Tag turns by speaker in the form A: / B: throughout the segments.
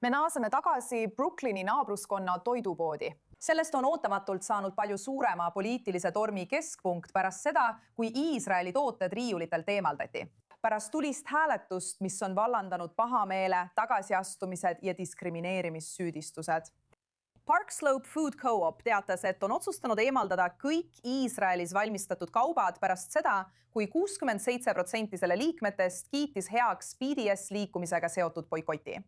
A: Me naaseme tagasi Brooklyni naabruskonna toidupoodi. Sellest on ootamatult saanud palju suurema poliitilise tormi keskpunkt pärast seda, kui Iisraeli tooted riiulitelt eemaldati. Pärast tulist hääletust, mis on vallandanud pahameele, tagasiastumised ja diskrimineerimissüüdistused. Park Slope Food Co-op teatas, et on otsustanud eemaldada kõik Iisraelis valmistatud kaubad pärast seda, kui 67% selle liikmetest kiitis heaks BDS liikumisega seotud boikoti.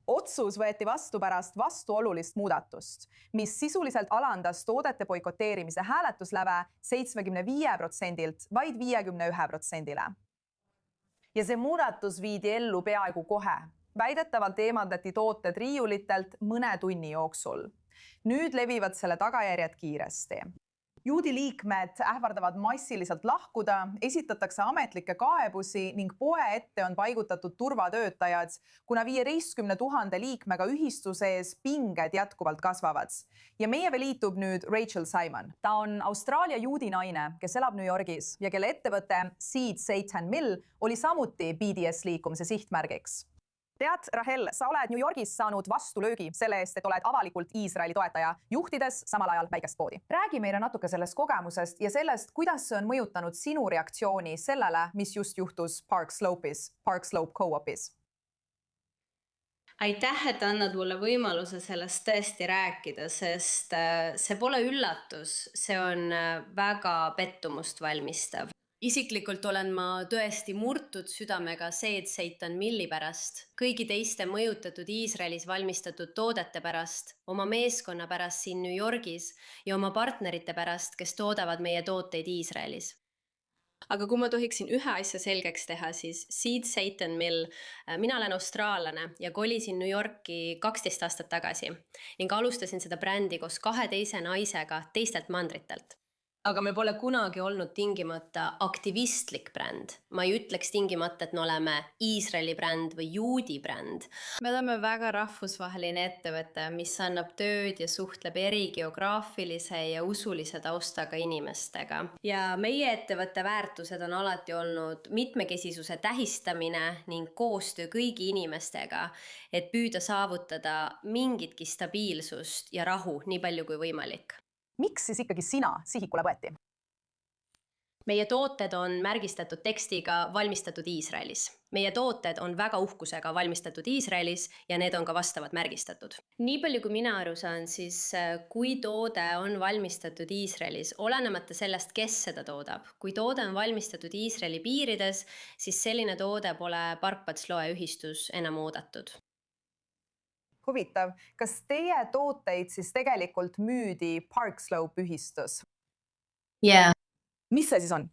A: Otsus võeti vastu pärast vastuolulist muudatust, mis sisuliselt alandas toodete boikoteerimise hääletusläve 75%-lt vaid 51%-le. Ja see muudatus viidi ellu peaaegu kohe. Väidetavalt eemaldati tooted riiulitelt mõne tunni jooksul. Nüüd levivad selle tagajärjed kiiresti. Juudi liikmed ähvardavad massiliselt lahkuda, esitatakse ametlikke kaebusi ning poe ette on paigutatud turvatöötajad, kuna 15 000 liikmega ühistuse ees pinged jätkuvalt kasvavad. Ja meiega liitub nüüd Rachel Simon. Ta on Austraalia juudi naine, kes elab New Yorgis ja kelle ettevõte Seed Satan Mill oli samuti BDS liikumise sihtmärgiks. Tead, Rahel, sa oled New Yorgis saanud vastulöögi selle eest, et oled avalikult Iisraeli toetaja, juhtides samal ajal väikest poodi. Räägi meile natuke sellest kogemusest ja sellest, kuidas see on mõjutanud sinu reaktsiooni sellele, mis just juhtus Park Slope Co-opis.
B: Aitäh, et annad mulle võimaluse sellest tõesti rääkida, sest see pole üllatus, see on väga pettumust valmistav. Isiklikult olen ma tõesti murtud südamega Seed Satan Milli pärast, kõigi teiste mõjutatud Iisraelis valmistatud toodete pärast, oma meeskonna pärast siin New Yorgis ja oma partnerite pärast, kes toodavad meie tooteid Iisraelis. Aga kui ma tohiksin ühe asja selgeks teha, siis Seed Satan Mill, mina olen austraallane ja kolisin New Yorki 12 aastat tagasi ning alustasin seda brändi koos 2 teise naisega teistelt mandritelt. Aga me pole kunagi olnud tingimata aktivistlik bränd. Ma ei ütleks tingimata, et me oleme Iisraeli bränd või juudi bränd. Me oleme väga rahvusvaheline ettevõte, mis annab tööd ja suhtleb eri geograafilise ja usulise taustaga inimestega. Ja meie ettevõtte väärtused on alati olnud mitmekesisuse tähistamine ning koostöö kõigi inimestega, et püüda saavutada mingitki stabiilsust ja rahu nii palju kui võimalik.
A: Miks siis ikkagi sina sihikule võeti?
B: Meie tooted on märgistatud tekstiga valmistatud Iisraelis. Meie tooted on väga uhkusega valmistatud Iisraelis ja need on ka vastavad märgistatud. Nii palju kui mina aru saan, siis kui toode on valmistatud Iisraelis, olenemata sellest, kes seda toodab. Kui toode on valmistatud Iisraeli piirides, siis selline toode pole Parkpatsloe ühistus enam oodatud.
A: Huvitav, kas teie tooteid siis tegelikult müüdi Park Slope ühistus?
B: Jaa.
A: Mis see siis on?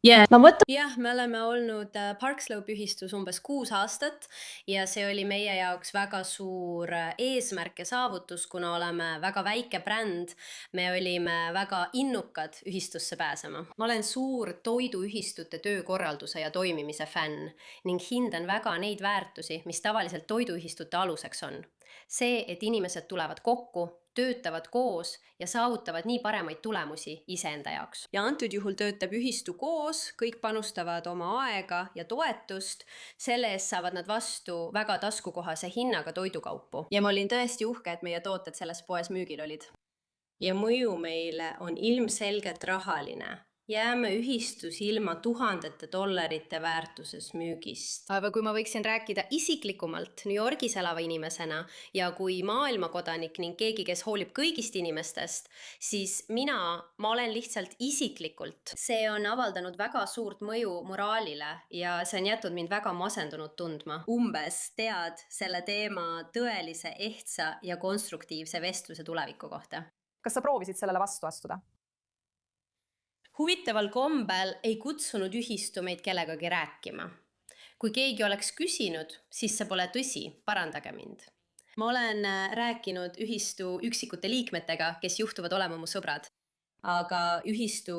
B: Jah, me oleme olnud Park Slope ühistus umbes 6 aastat ja see oli meie jaoks väga suur eesmärk ja saavutus, kuna oleme väga väike bränd. Me olime väga innukad ühistusse pääsema. Ma olen suur toiduühistute töökorralduse ja toimimise fänn ning hindan väga neid väärtusi, mis tavaliselt toiduühistute aluseks on. See, et inimesed tulevad kokku, töötavad koos ja saavutavad nii paremaid tulemusi iseenda jaoks. Ja antud juhul töötab ühistu koos, kõik panustavad oma aega ja toetust, selle eest saavad nad vastu väga taskukohase hinnaga toidukaupu. Ja ma olin tõesti uhke, et meie tooted selles poes müügil olid. Ja mõju meile on ilmselgelt rahaline. Jääme ühistus ilma $1000 väärtuses müügist. Aga kui ma võiksin rääkida isiklikumalt New Yorgis elava inimesena ja kui maailmakodanik ning keegi, kes hoolib kõigist inimestest, siis ma olen lihtsalt isiklikult. See on avaldanud väga suurt mõju moraalile ja see on jätnud mind väga masendunud tundma. Umbes tead selle teema tõelise, ehtsa ja konstruktiivse vestluse tuleviku kohta.
A: Kas sa proovisid sellele vastu astuda?
B: Huvitaval kombel ei kutsunud ühistu meid kellegagi rääkima. Kui keegi oleks küsinud, siis see pole tõsi, parandage mind. Ma olen rääkinud ühistu üksikute liikmetega, kes juhtuvad olema mu sõbrad. Aga ühistu,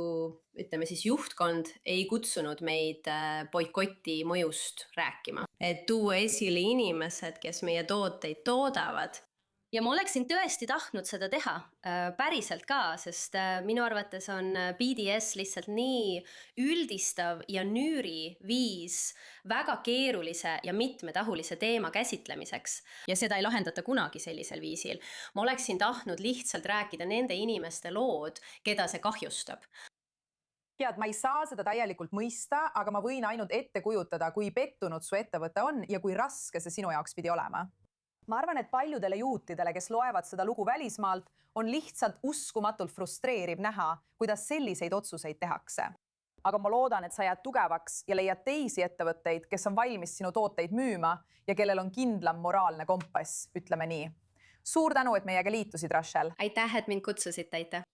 B: ütleme siis juhtkond, ei kutsunud meid boikoti mõjust rääkima. Et tuua esile inimesed, kes meie tooteid toodavad ja ma oleksin tõesti tahtnud seda teha päriselt ka, sest minu arvates on BDS lihtsalt nii üldistav ja nüüri viis väga keerulise ja mitmetahulise teema käsitlemiseks. Ja seda ei lahendata kunagi sellisel viisil. Ma oleksin tahtnud lihtsalt rääkida nende inimeste lood, keda see kahjustab.
A: Ja, et ma ei saa seda täielikult mõista, aga ma võin ainult ette kujutada, kui pettunud su ettevõte on ja kui raske see sinu jaoks pidi olema. Ma arvan, et paljudele juutidele, kes loevad seda lugu välismaalt, on lihtsalt uskumatult frustreeriv näha, kuidas selliseid otsuseid tehakse. Aga ma loodan, et sa jääd tugevaks ja leiad teisi ettevõtteid, kes on valmis sinu tooteid müüma ja kellel on kindlam moraalne kompass, ütleme nii. Suur tänu, et meiega liitusid, Rachel.
B: Aitäh, et mind kutsusite, aitäh!